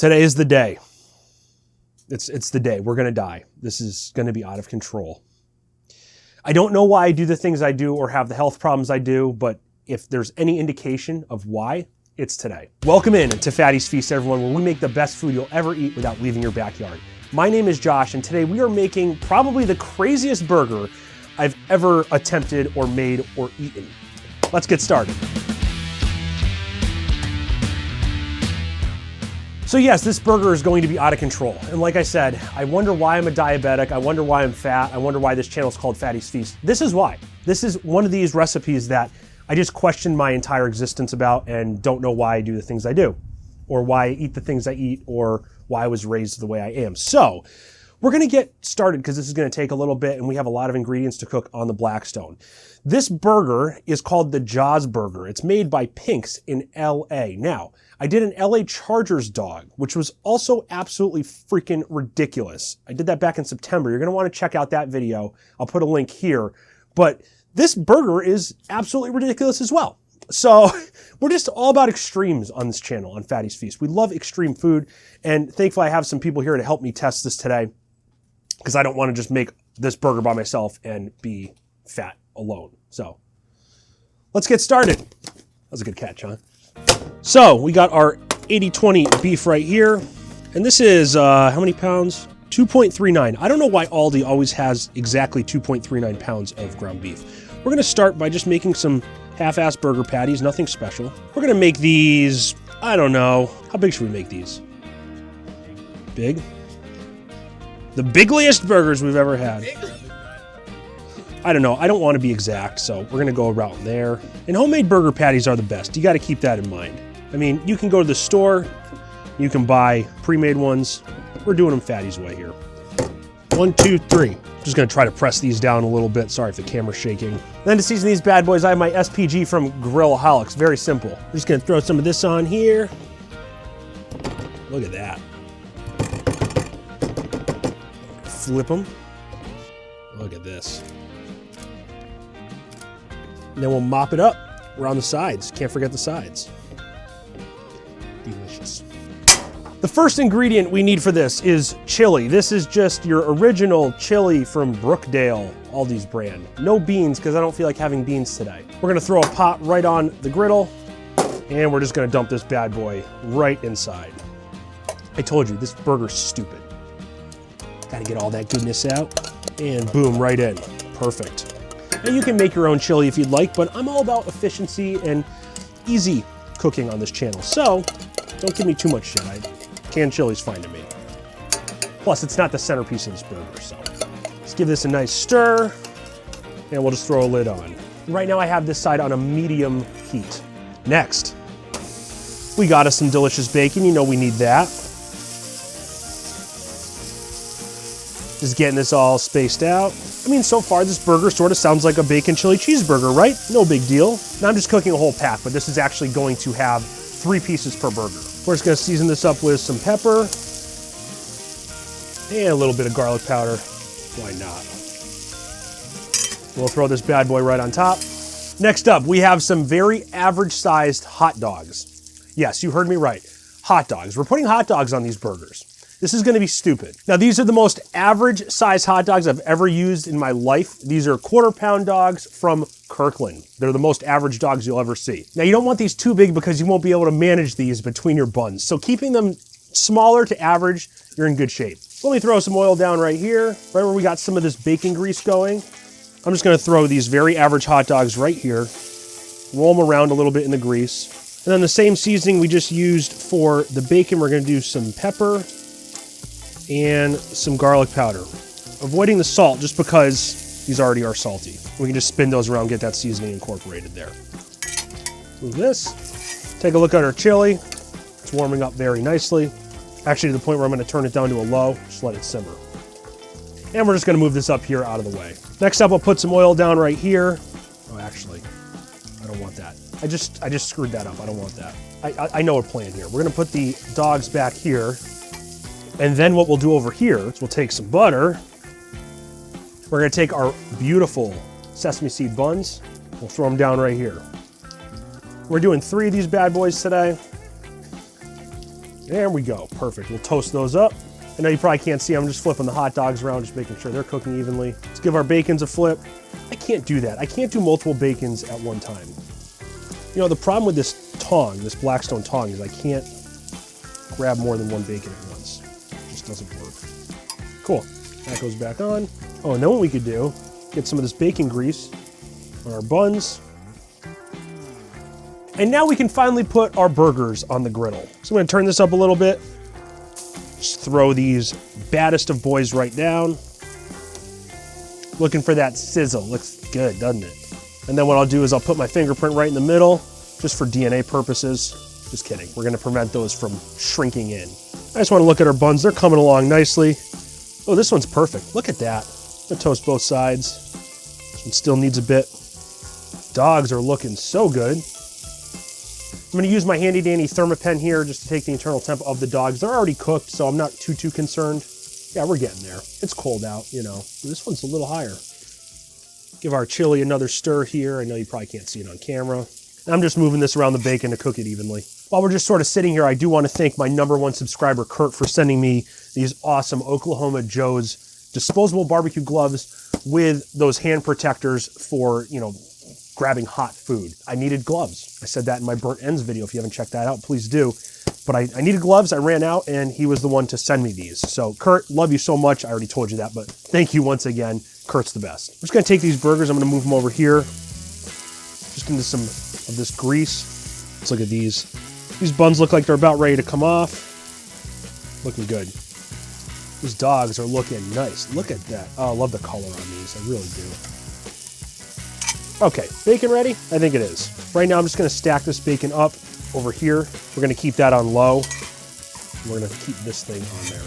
Today is the day. It's the day. We're gonna die. This is gonna be out of control. I don't know why I do the things I do or have the health problems I do, but if there's any indication of why, it's today. Welcome in to Fatty's Feast, everyone, where we make the best food you'll ever eat without leaving your backyard. My name is Josh, and today we are making probably the craziest burger I've ever attempted or made or eaten. Let's get started. So yes, this burger is going to be out of control. And like I said, I wonder why I'm a diabetic. I wonder why I'm fat. I wonder why this channel is called Fatty's Feast. This is why. This is one of these recipes that I just question my entire existence about and don't know why I do the things I do, or why I eat the things I eat, or why I was raised the way I am. So we're gonna get started because this is gonna take a little bit and we have a lot of ingredients to cook on the Blackstone. This burger is called the Jaws Burger. It's made by Pink's in LA. Now, I did an LA Chargers dog, which was also absolutely freaking ridiculous. I did that back in September. You're gonna wanna check out that video. I'll put a link here. But this burger is absolutely ridiculous as well. So we're just all about extremes on this channel on Fatty's Feast. We love extreme food, and thankfully I have some people here to help me test this today because I don't want to just make this burger by myself and be fat alone. So let's get started. That was a good catch, huh? So we got our 80-20 beef right here, and this is how many pounds? 2.39. I don't know why Aldi always has exactly 2.39 pounds of ground beef. We're gonna start by just making some half-ass burger patties, nothing special. We're gonna make these, I don't know, how big should we make these? Big? The bigliest burgers we've ever had. I don't know, I don't want to be exact, so we're gonna go around there. And homemade burger patties are the best. You gotta keep that in mind. I mean, you can go to the store, you can buy pre-made ones. We're doing them Fatty's way here. 1, 2, 3. Just gonna try to press these down a little bit. Sorry if the camera's shaking. Then to season these bad boys, I have my SPG from Griddle. Very simple. I'm just gonna throw some of this on here. Look at that. Flip them. Look at this. And then we'll mop it up around the sides. Can't forget the sides. Delicious. The first ingredient we need for this is chili. This is just your original chili from Brookdale, Aldi's brand. No beans, because I don't feel like having beans today. We're gonna throw a pot right on the griddle, and we're just gonna dump this bad boy right inside. I told you, this burger's stupid. Gotta get all that goodness out, and boom, right in. Perfect. Now you can make your own chili if you'd like, but I'm all about efficiency and easy cooking on this channel, so don't give me too much shit. Canned chili's fine to me. Plus, it's not the centerpiece of this burger, so let's give this a nice stir, and we'll just throw a lid on. Right now, I have this side on a medium heat. Next, we got us some delicious bacon. You know we need that. Just getting this all spaced out. I mean, so far, this burger sort of sounds like a bacon chili cheeseburger, right? No big deal. Now I'm just cooking a whole pack, but this is actually going to have 3 pieces per burger. We're just gonna season this up with some pepper and a little bit of garlic powder. Why not? We'll throw this bad boy right on top. Next up, we have some very average sized hot dogs. Yes, you heard me right. Hot dogs. We're putting hot dogs on these burgers. This is gonna be stupid. Now, these are the most average size hot dogs I've ever used in my life. These are 1/4 pound dogs from Kirkland. They're the most average dogs you'll ever see. Now, you don't want these too big because you won't be able to manage these between your buns. So keeping them smaller to average, you're in good shape. Let me throw some oil down right here, right where we got some of this bacon grease going. I'm just gonna throw these very average hot dogs right here, roll them around a little bit in the grease. And then the same seasoning we just used for the bacon, we're gonna do some pepper and some garlic powder. Avoiding the salt just because these already are salty. We can just spin those around, get that seasoning incorporated there. Move this. Take a look at our chili. It's warming up very nicely. Actually, to the point where I'm gonna turn it down to a low, just let it simmer. And we're just gonna move this up here out of the way. Next up, I'll put some oil down right here. Oh, actually, I don't want that. I just screwed that up. I don't want that. I know a plan here. We're gonna put the dogs back here. And then what we'll do over here is we'll take some butter. We're gonna take our beautiful sesame seed buns. We'll throw them down right here. We're doing 3 of these bad boys today. There we go, perfect. We'll toast those up. I know you probably can't see, I'm just flipping the hot dogs around, just making sure they're cooking evenly. Let's give our bacons a flip. I can't do that. I can't do multiple bacons at one time. You know, the problem with this tong, this Blackstone tong, is I can't grab more than one bacon at once. It just doesn't work. Cool, that goes back on. Oh, and then what we could do, get some of this bacon grease on our buns. And now we can finally put our burgers on the griddle. So I'm gonna turn this up a little bit. Just throw these baddest of boys right down. Looking for that sizzle, looks good, doesn't it? And then what I'll do is I'll put my fingerprint right in the middle, just for DNA purposes. Just kidding, we're gonna prevent those from shrinking in. I just wanna look at our buns, they're coming along nicely. Oh, this one's perfect, look at that. I'm gonna toast both sides. This one still needs a bit. Dogs are looking so good. I'm gonna use my handy dandy Thermapen here just to take the internal temp of the dogs. They're already cooked, so I'm not too concerned. Yeah, we're getting there. It's cold out, you know. This one's a little higher. Give our chili another stir here. I know you probably can't see it on camera. And I'm just moving this around the bacon to cook it evenly. While we're just sort of sitting here, I do want to thank my #1 subscriber, Kurt, for sending me these awesome Oklahoma Joe's disposable barbecue gloves with those hand protectors for, you know, grabbing hot food. I needed gloves. I said that in my burnt ends video. If you haven't checked that out, please do. But I needed gloves, I ran out, and he was the one to send me these. So Kurt, love you so much. I already told you that, but thank you once again. Kurt's the best. I'm just gonna take these burgers, I'm gonna move them over here. Just into some of this grease. Let's look at these. These buns look like they're about ready to come off. Looking good. These dogs are looking nice. Look at that. Oh, I love the color on these, I really do. Okay, bacon ready? I think it is. Right now I'm just gonna stack this bacon up over here. We're gonna keep that on low. We're gonna keep this thing on there.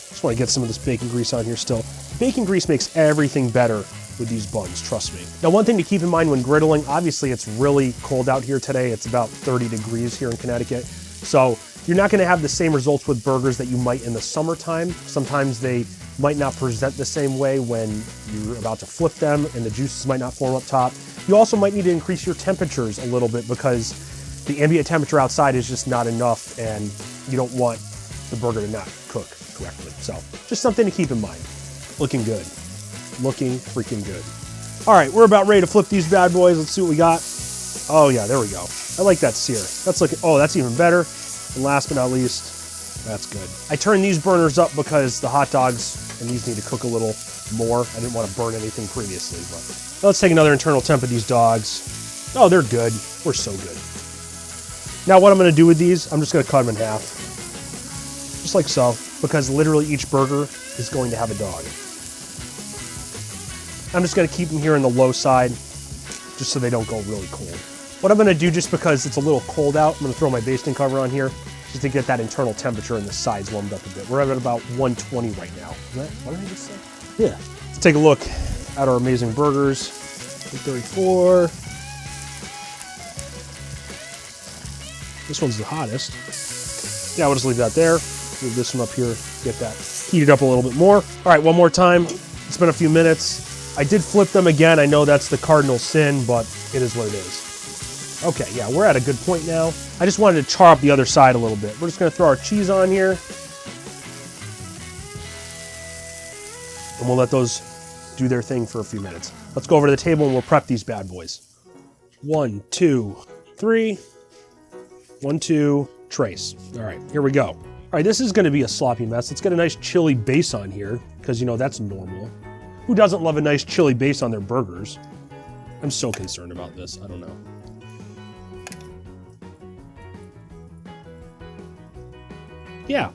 Just wanna get some of this bacon grease on here still. Bacon grease makes everything better with these buns, trust me. Now, one thing to keep in mind when griddling, obviously it's really cold out here today. It's about 30 degrees here in Connecticut. So you're not gonna have the same results with burgers that you might in the summertime. Sometimes they might not present the same way when you're about to flip them and the juices might not form up top. You also might need to increase your temperatures a little bit because the ambient temperature outside is just not enough and you don't want the burger to not cook correctly. So just something to keep in mind. Looking good. Looking freaking good. All right, we're about ready to flip these bad boys. Let's see what we got. Oh yeah, there we go. I like that sear. That's looking, oh, that's even better. And last but not least, that's good. I turned these burners up because the hot dogs and these need to cook a little more. I didn't want to burn anything previously, but let's take another internal temp of these dogs. Oh, they're good. We're so good. Now what I'm gonna do with these, I'm just gonna cut them in half. Just like so, because literally each burger is going to have a dog. I'm just gonna keep them here on the low side, just so they don't go really cold. What I'm gonna do, just because it's a little cold out, I'm gonna throw my basting cover on here, just to get that internal temperature and the sides warmed up a bit. We're at about 120 right now. What did I just say? Yeah. Let's take a look at our amazing burgers. 34. This one's the hottest. Yeah, we'll just leave that there. Move this one up here, get that heated up a little bit more. All right, one more time. It's been a few minutes. I did flip them again. I know that's the cardinal sin, but it is what it is. Okay, yeah, we're at a good point now. I just wanted to char up the other side a little bit. We're just gonna throw our cheese on here. And we'll let those do their thing for a few minutes. Let's go over to the table and we'll prep these bad boys. 1, 2, 3. 1, 2, trace. All right, here we go. All right, this is gonna be a sloppy mess. Let's get a nice chili base on here, because you know that's normal. Who doesn't love a nice chili base on their burgers? I'm so concerned about this, I don't know. Yeah,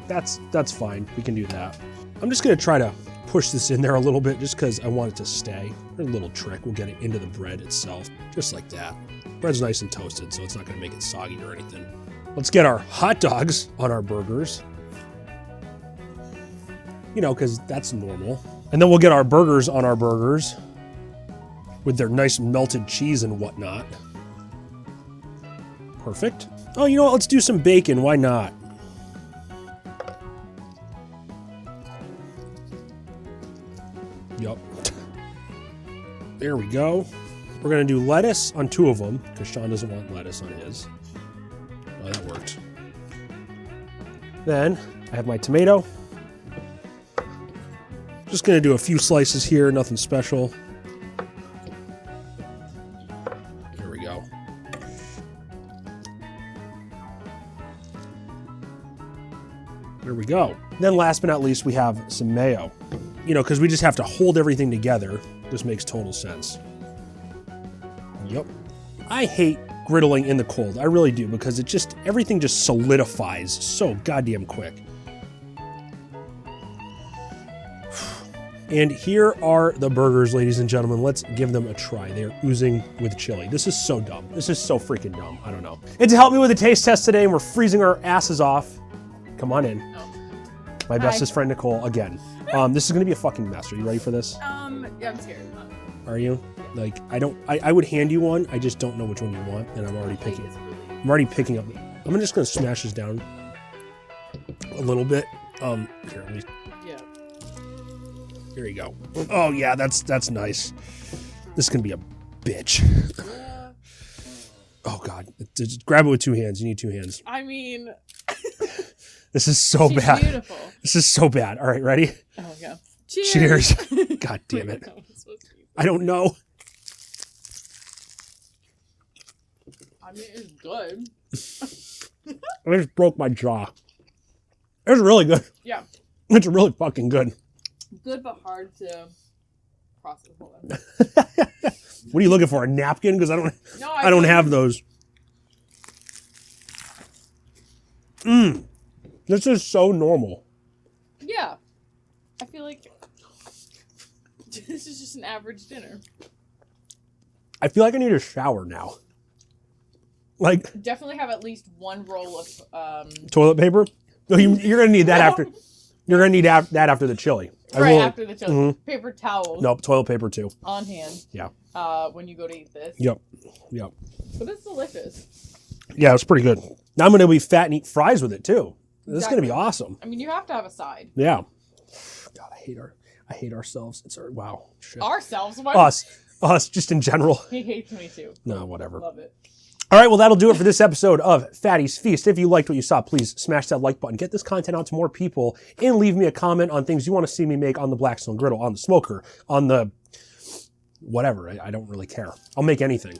that's fine, we can do that. I'm just gonna try to push this in there a little bit just because I want it to stay. A little trick, we'll get it into the bread itself, just like that. Bread's nice and toasted, so it's not gonna make it soggy or anything. Let's get our hot dogs on our burgers. You know, because that's normal. And then we'll get our burgers on our burgers with their nice melted cheese and whatnot. Perfect. Oh, you know what? Let's do some bacon. Why not? Yup. There we go. We're gonna do lettuce on 2 of them, because Sean doesn't want lettuce on his. Oh, that worked. Then I have my tomato. Just gonna do a few slices here, nothing special. There we go. There we go. Then last but not least, we have some mayo. You know, because we just have to hold everything together. This makes total sense. Yep. I hate griddling in the cold. I really do, because it just, everything just solidifies so goddamn quick. And here are the burgers, ladies and gentlemen. Let's give them a try. They're oozing with chili. This is so dumb. This is so freaking dumb. I don't know. And to help me with the taste test today, and we're freezing our asses off. Come on in. My bestest friend, Nicole, again. This is gonna be a fucking mess. Are you ready for this? Yeah, I'm scared. Are you? Like, I would hand you one. I just don't know which one you want, and I'm already picking. I'm already picking up. I'm just gonna smash this down a little bit. Here, let me. Yeah. Here you go. Oh yeah, that's nice. This is gonna be a bitch. Yeah. Oh god, just grab it with two hands. You need two hands. I mean. This is so She's bad. Beautiful. This is so bad. All right, ready? Oh yeah. Cheers. God damn it. I don't know. I mean, it's good. I just broke my jaw. It's really good. Yeah. It's really fucking good. Good but hard to process. What are you looking for? A napkin? Because I don't have those. This is so normal. Yeah. I feel like this is just an average dinner. I feel like I need a shower now. Like, Definitely have at least one roll of toilet paper? No, you're gonna need that after. You're gonna need that after the chili. Right after the chili. Paper towels. Nope, toilet paper too. On hand. Yeah. When you go to eat this. Yep. But it's delicious. Yeah, it's pretty good. Now I'm gonna be fat and eat fries with it too. This is gonna be awesome. I mean, you have to have a side. Yeah. God, I hate ourselves. It's wow. Shit. Ourselves? What? Us, just in general. He hates me too. No, whatever. Love it. All right, well, that'll do it for this episode of Fatty's Feast. If you liked what you saw, please smash that like button, get this content out to more people, and leave me a comment on things you want to see me make on the Blackstone griddle, on the smoker, on the whatever. I don't really care. I'll make anything.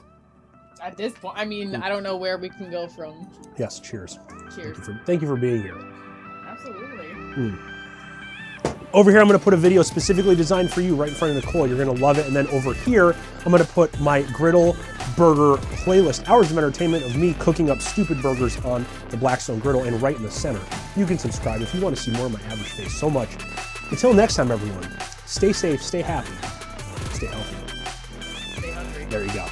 At this point, I mean, I don't know where we can go from. Yes, cheers. Cheers. Thank you for being here. Absolutely. Over here, I'm going to put a video specifically designed for you right in front of Nicole. You're going to love it. And then over here, I'm going to put my Griddle burger playlist, hours of entertainment of me cooking up stupid burgers on the Blackstone griddle, and right in the center, you can subscribe if you want to see more of my average face. So much. Until next time, everyone, stay safe, stay happy, stay healthy. Stay hungry. There you go.